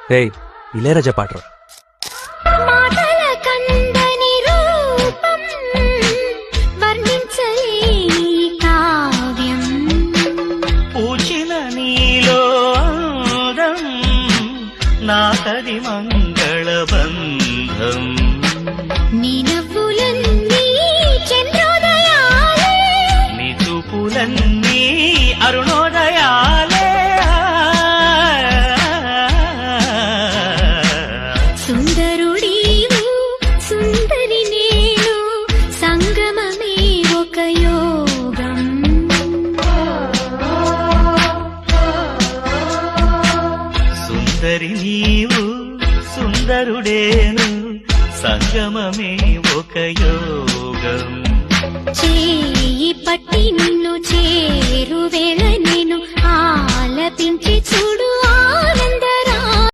ఏయ్ ఇళయరాజా పాటరా. మాటల కందని రూపం వర్ణించలేని కావ్యం పూచిన నీలో అందం నాకది మంగళబంధం నీ నవ్వులన్నీ చంద్రోదయాలే నీ చూపులన్నీ అరుణోదయాలే సుందరుడీవు సుందరి నేను సంగమమే ఒక యోగం సుందరి నీవు సుందరుడేను సంగమమే ఒక యోగం చేయి పట్టి నిన్ను చేరువేళ నేను ఆలపించి చూడు